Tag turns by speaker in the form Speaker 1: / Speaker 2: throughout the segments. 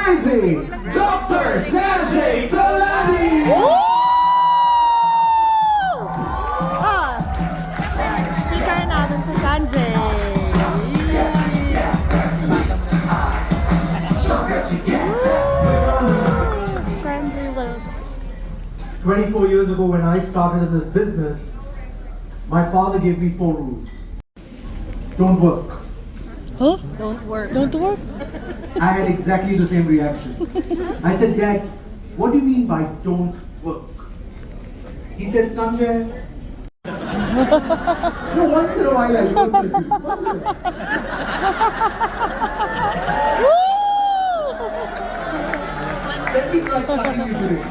Speaker 1: amazing Dr. Sanjay Tolani!
Speaker 2: Speaker namin si Sanjay. Sanjay Wells.
Speaker 1: 24 years ago when I started this business, my father gave me 4 rules. Don't work.
Speaker 2: Huh?
Speaker 3: Don't work.
Speaker 2: Don't work?
Speaker 1: I had exactly the same reaction. I said, Dad, what do you mean by don't work? He said, Sanjay, no, once in a while I listen to you. Once in a while. Let me try cutting you today.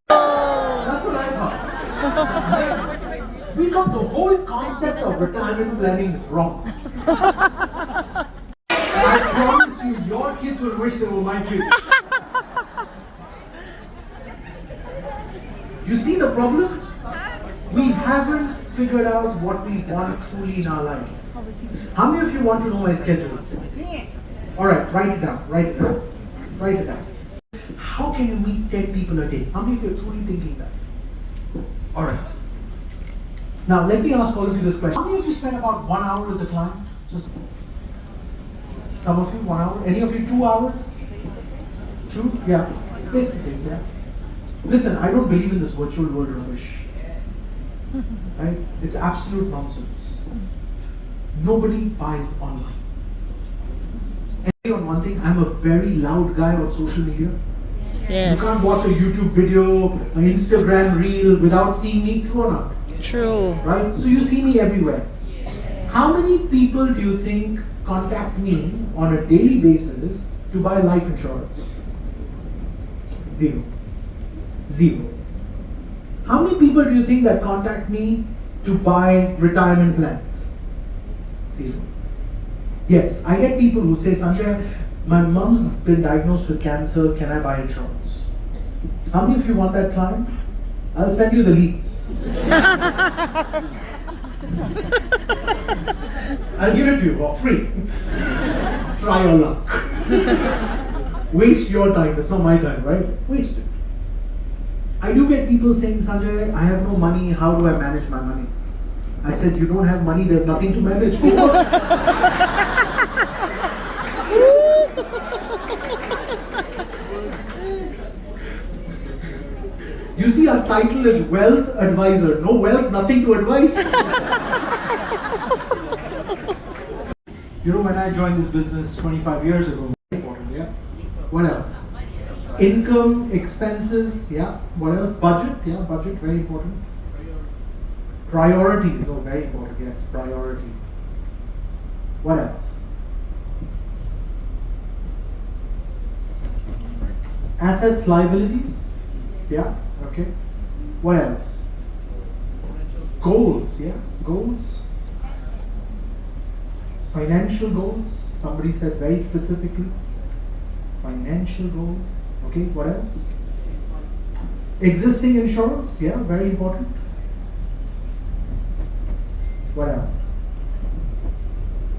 Speaker 1: That's what I thought. We got the whole concept of retirement planning wrong. I promise you, your kids will wish they were my kids. You see the problem? We haven't figured out what we want truly in our life. How many of you want to know my schedule? Yes. Alright, write it down, write it down, write it down. How can you meet 10 people a day? How many of you are truly thinking that? Alright. Now let me ask all of you this question. How many of you spend about 1 hour with the client? Just some of you 1 hour. Any of you 2 hours? 2? Yeah. Face to face, yeah. Listen, I don't believe in this virtual world rubbish. Right? It's absolute nonsense. Nobody buys online. And on one thing, I'm a very loud guy on social media.
Speaker 2: Yes.
Speaker 1: You can't watch a YouTube video, an Instagram reel without seeing me, true or not?
Speaker 2: True.
Speaker 1: Right? So you see me everywhere. How many people do you think contact me on a daily basis to buy life insurance? Zero. Zero. How many people do you think that contact me to buy retirement plans? Zero. Yes, I get people who say, Sanjay, my mom's been diagnosed with cancer, can I buy insurance? How many of you want that client? I'll send you the leads. I'll give it to you for free. Try your luck. Waste your time, it's not my time, right? Waste it. I do get people saying, Sanjay, I have no money, how do I manage my money? I said, you don't have money, there's nothing to manage. You see, our title is Wealth Advisor. No wealth, nothing to advise. You know, when I joined this business 25 years ago, very important, yeah? What else? Income, expenses, yeah? What else? Budget, yeah, budget, very important. Priorities, oh, very important, yes, priorities. What else? Assets, liabilities, yeah, okay. What else? Goals, yeah, goals. Financial goals, somebody said very specifically. Financial goals, okay, what else? Existing insurance, yeah, very important. What else?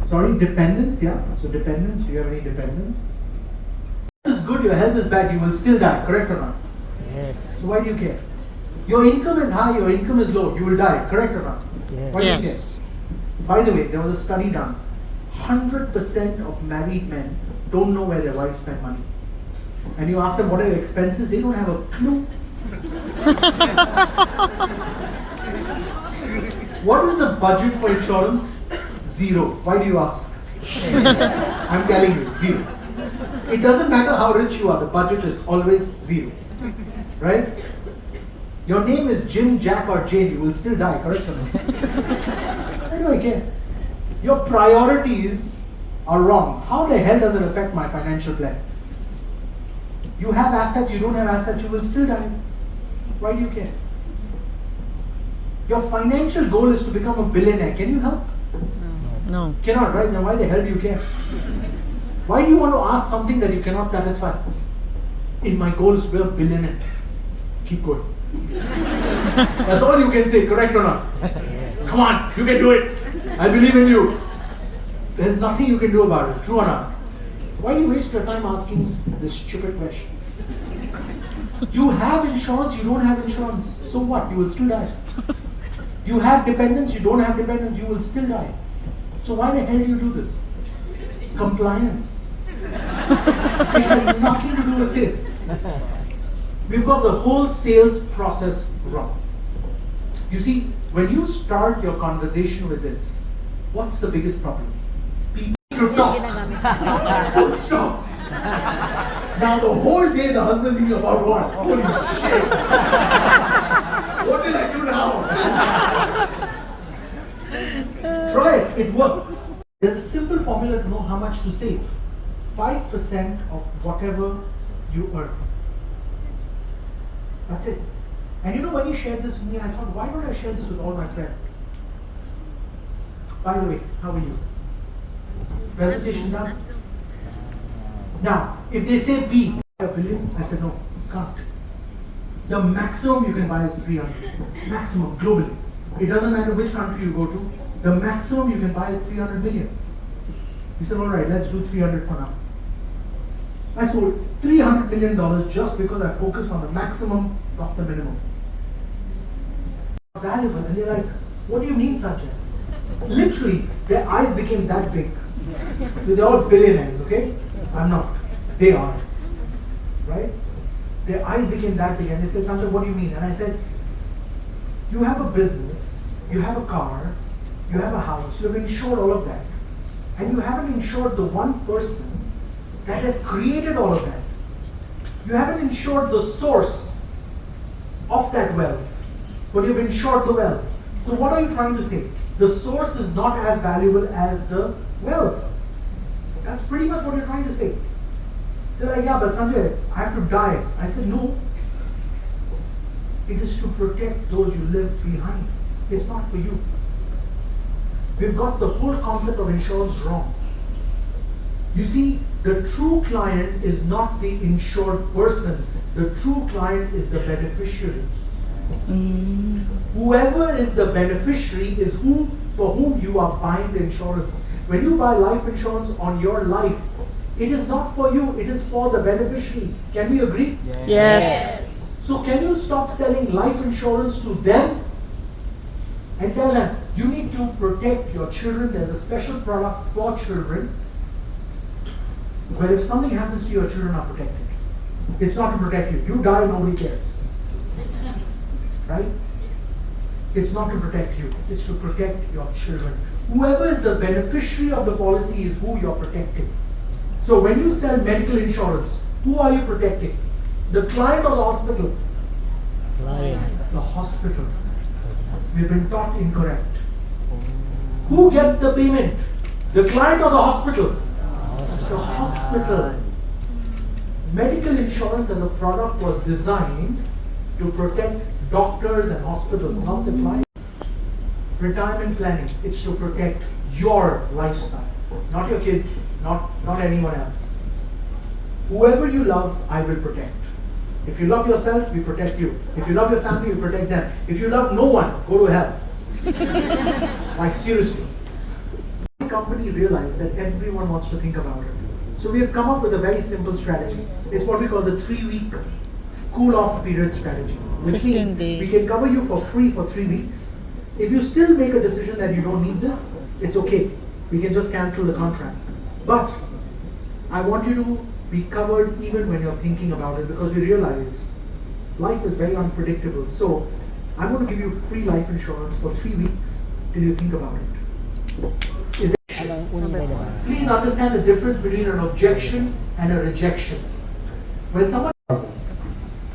Speaker 1: Sorry, dependence, yeah, so dependence, do you have any dependence? Your health is good, your health is bad, you will still die, correct or not?
Speaker 2: Yes.
Speaker 1: So why do you care? Your income is high, your income is low, you will die, correct or not?
Speaker 2: Yes.
Speaker 1: Why do you care? By the way, there was a study done. 100% of married men don't know where their wives spend money. And you ask them what are your expenses, they don't have a clue. What is the budget for insurance? Zero. Why do you ask? I'm telling you, zero. It doesn't matter how rich you are, the budget is always zero. Right? Your name is Jim, Jack or Jane, you will still die, correct or not? Why do I care? Your priorities are wrong. How the hell does it affect my financial plan? You have assets, you don't have assets, you will still die. Why do you care? Your financial goal is to become a billionaire. Can you help?
Speaker 2: No.
Speaker 1: Cannot, right? Then why the hell do you care? Why do you want to ask something that you cannot satisfy? If my goal is to be a billionaire, keep going. That's all you can say, correct or not? Come on, you can do it. I believe in you. There's nothing you can do about it, true or not? Why do you waste your time asking this stupid question? You have insurance, you don't have insurance. So what? You will still die. You have dependents, you don't have dependents, you will still die. So why the hell do you do this? Compliance. It has nothing to do with sales. We've got the whole sales process wrong. You see, when you start your conversation with this, what's the biggest problem? People to talk. Full stop. Now the whole day the husband thinking about what? Holy shit. What did I do now? Try it, it works. There's a simple formula to know how much to save. 5% of whatever you earn. That's it. And you know, when you shared this with me, I thought, why don't I share this with all my friends? By the way, how are you? Presentation done? Now, if they say B, a billion, I said no, can't. The maximum you can buy is 300. Maximum, globally. It doesn't matter which country you go to, the maximum you can buy is 300 million. He said, all right, let's do 300 for now. I sold $300 million just because I focused on the maximum, not the minimum. Valuable. And they're like, what do you mean, Sanjay? Literally, their eyes became that big. They're all billionaires, okay? I'm not. They are. Right? Their eyes became that big and they said, Sanjay, what do you mean? And I said, you have a business, you have a car, you have a house, you have insured all of that. And you haven't insured the one person that has created all of that. You haven't insured the source of that wealth, but you've insured the wealth. So what are you trying to say? The source is not as valuable as the wealth. That's pretty much what you're trying to say. They're like, yeah, but Sanjay, I have to die. I said, no. It is to protect those you live behind. It's not for you. We've got the whole concept of insurance wrong. You see, the true client is not the insured person. The true client is the beneficiary. Whoever is the beneficiary is for whom you are buying the insurance. When you buy life insurance on your life, it is not for you, it is for the beneficiary. Can we agree?
Speaker 2: Yes.
Speaker 1: So can you stop selling life insurance to them and tell them, you need to protect your children. There's a special product for children where if something happens to you, your children are protected. It's not to protect you. You die, nobody cares. Right? It's not to protect you. It's to protect your children. Whoever is the beneficiary of the policy is who you're protecting. So when you sell medical insurance, who are you protecting? The client or the hospital?
Speaker 2: Client.
Speaker 1: The hospital. We've been taught incorrect. Who gets the payment? The client or the hospital? The hospital. Medical insurance as a product was designed to protect doctors and hospitals, not the client. Retirement planning, it's to protect your lifestyle, not your kids, not anyone else. Whoever you love, I will protect. If you love yourself, we protect you. If you love your family, we protect them. If you love no one, go to hell. Like seriously. The company realized that everyone wants to think about it. So we have come up with a very simple strategy. It's what we call the 3-week cool-off period strategy. Which
Speaker 2: 15
Speaker 1: means
Speaker 2: days.
Speaker 1: we can cover you for free for 3 weeks. If you still make a decision that you don't need this, it's okay. We can just cancel the contract. But I want you to be covered even when you're thinking about it, because we realize life is very unpredictable. So I'm going to give you free life insurance for 3 weeks till you think about it. Is that Please understand the difference between an objection and a rejection. When someone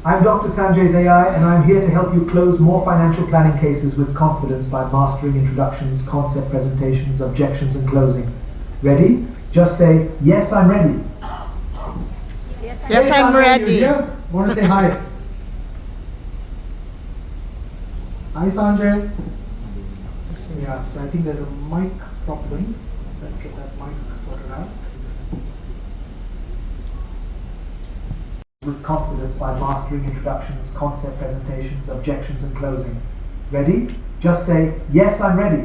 Speaker 3: I'm Dr. Sanjay's AI, and I'm here to help you close more financial planning cases with confidence by mastering introductions, concept presentations, objections, and closing. Ready? Just say, yes, I'm ready.
Speaker 2: Yes,
Speaker 1: Hey,
Speaker 2: I'm
Speaker 1: Sanjay,
Speaker 2: ready.
Speaker 1: you here? Want to say hi? Hi, Sanjay. Yeah, so I think there's a mic problem. Let's get that mic sorted out.
Speaker 3: With confidence by mastering introductions, concept presentations, objections, and closing. Ready? Just say, yes, I'm ready.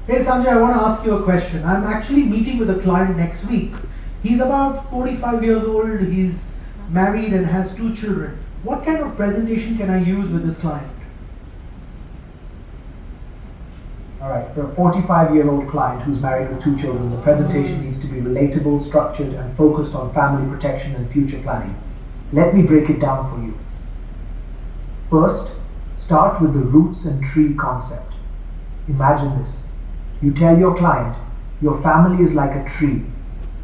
Speaker 1: Hey Sanjay, I want to ask you a question. I'm actually meeting with a client next week He's about 45 years old, he's married and has 2 children. What kind of presentation can I use with this client?
Speaker 3: Alright, for a 45-year-old client who's married with 2 children, the presentation needs to be relatable, structured, and focused on family protection and future planning. Let me break it down for you. First, start with the roots and tree concept. Imagine this. You tell your client, your family is like a tree.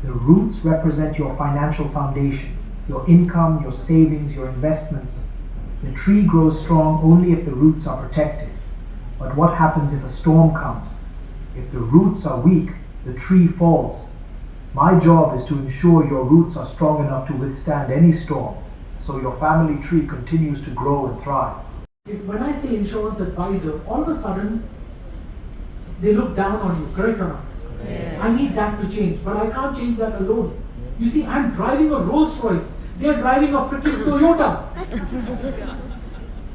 Speaker 3: The roots represent your financial foundation, your income, your savings, your investments. The tree grows strong only if the roots are protected. But what happens if a storm comes? If the roots are weak, the tree falls. My job is to ensure your roots are strong enough to withstand any storm, so your family tree continues to grow and thrive.
Speaker 1: If when I say insurance advisor, all of a sudden they look down on you, correct or not?
Speaker 2: Yes.
Speaker 1: I need that to change, but I can't change that alone. You see, I'm driving a Rolls Royce, they're driving a freaking Toyota.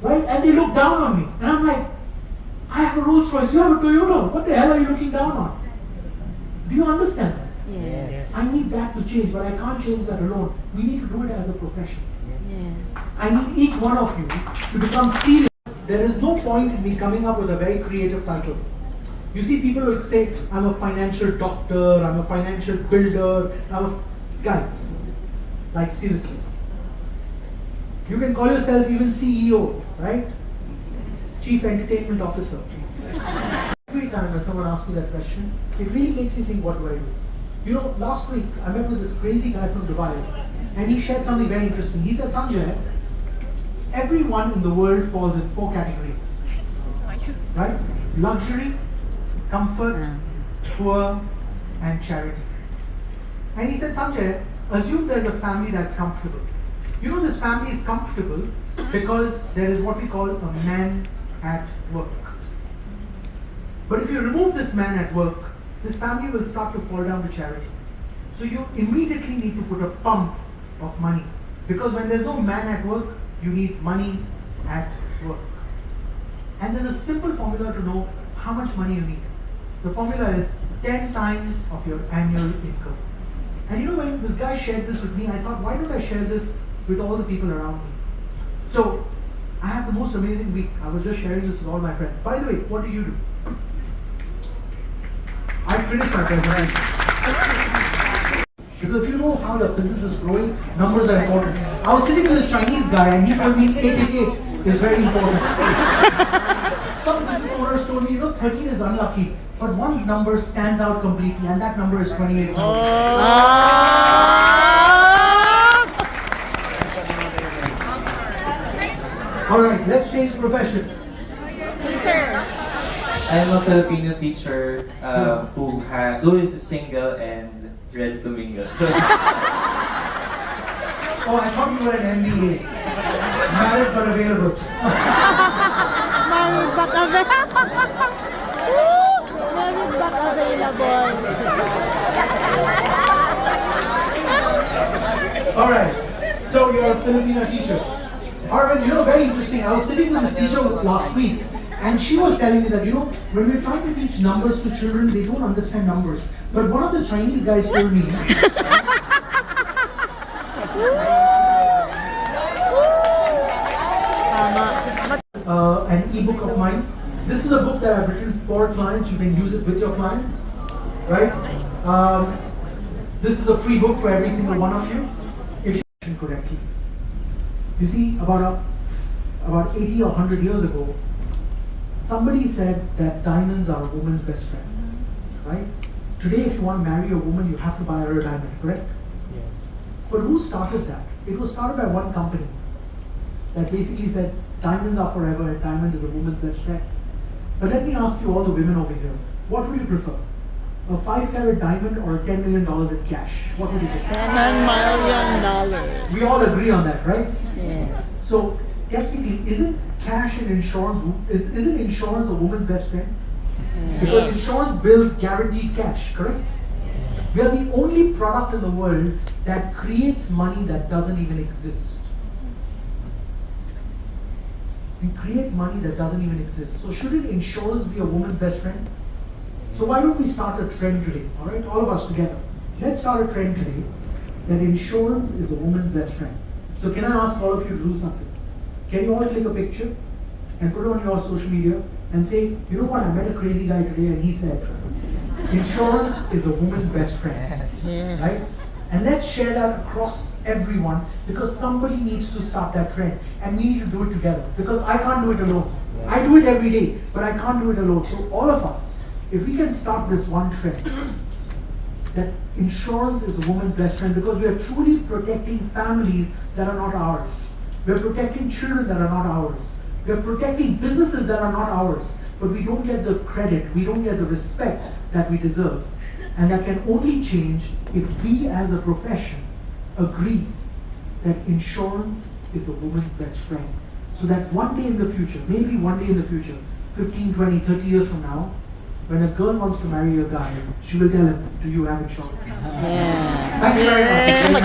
Speaker 1: Right? And they look down on me. And I'm like, I have a Rolls Royce, you have a Toyota. What the hell are you looking down on? Do you understand that?
Speaker 2: Yes.
Speaker 1: I need that to change, but I can't change that alone. We need to do it as a profession.
Speaker 2: Yes.
Speaker 1: I need each one of you to become serious. There is no point in me coming up with a very creative title. You see, people will say, I'm a financial doctor, I'm a financial builder, guys, like seriously. You can call yourself even CEO, right? Chief Entertainment Officer. Every time when someone asks me that question, it really makes me think, what do I do? You know, last week I met with this crazy guy from Dubai, and he shared something very interesting. He said, Sanjay, everyone in the world falls in 4 categories, right? Luxury, comfort, poor, and charity. And he said, Sanjay, assume there's a family that's comfortable. You know, this family is comfortable because there is what we call a man at work. But if you remove this man at work, this family will start to fall down to charity. So you immediately need to put a pump of money, because when there's no man at work, you need money at work. And there's a simple formula to know how much money you need. The formula is 10 times of your annual income. And you know, when this guy shared this with me, I thought, why don't I share this with all the people around me? So I have the most amazing week. I was just sharing this with all my friends. By the way, what do you do? I finished my presentation. Because if you know how your business is growing, numbers are important. I was sitting with this Chinese guy and he told me 888 is very important. Some business owners told me, 13 is unlucky, but one number stands out completely, and that number is 28. Alright, let's change profession.
Speaker 4: I'm a Filipino teacher who is single and ready to mingle. So,
Speaker 1: Oh, I thought you were an MBA. Married but available.
Speaker 2: Married but available.
Speaker 1: Alright, so you're a Filipino teacher. Arvind, very interesting. I was sitting with this teacher last week, and she was telling me that, when we're trying to teach numbers to children, they don't understand numbers. But one of the Chinese guys told me, an ebook of mine. This is a book that I've written for clients. You can use it with your clients, right? This is a free book for every single one of you, if you listen correctly. You see, about 80 or 100 years ago, somebody said that diamonds are a woman's best friend, right? Today, if you want to marry a woman, you have to buy her a diamond, correct?
Speaker 2: Yes.
Speaker 1: But who started that? It was started by one company that basically said diamonds are forever and diamond is a woman's best friend. But let me ask you, all the women over here, what would you prefer? A 5-carat diamond or $10 million in cash? What would you prefer?
Speaker 2: $10 million.
Speaker 1: We all agree on that, right?
Speaker 2: Yes.
Speaker 1: So technically, isn't cash and insurance, isn't insurance a woman's best friend? Because insurance bills guaranteed cash, correct? We are the only product in the world that creates money that doesn't even exist. We create money that doesn't even exist. So shouldn't insurance be a woman's best friend? So why don't we start a trend today, all right? All of us together. let's start a trend today that insurance is a woman's best friend. So can I ask all of you to do something? Can you all click a picture and put it on your social media and say, you know what, I met a crazy guy today and he said, insurance is a woman's best friend.
Speaker 2: Yes.
Speaker 1: Right? And let's share that across everyone, because somebody needs to start that trend and we need to do it together, because I can't do it alone. I do it every day, but I can't do it alone. So all of us, if we can start this one trend, that insurance is a woman's best friend, because we are truly protecting families that are not ours. We are protecting children that are not ours. We are protecting businesses that are not ours. But we don't get the credit, we don't get the respect that we deserve. And that can only change if we as a profession agree that insurance is a woman's best friend. So that one day in the future, maybe one day in the future, 15, 20, 30 years from now, when a girl wants to marry a guy, she will tell him, do you have insurance?
Speaker 2: Yeah.
Speaker 1: Thank you very much.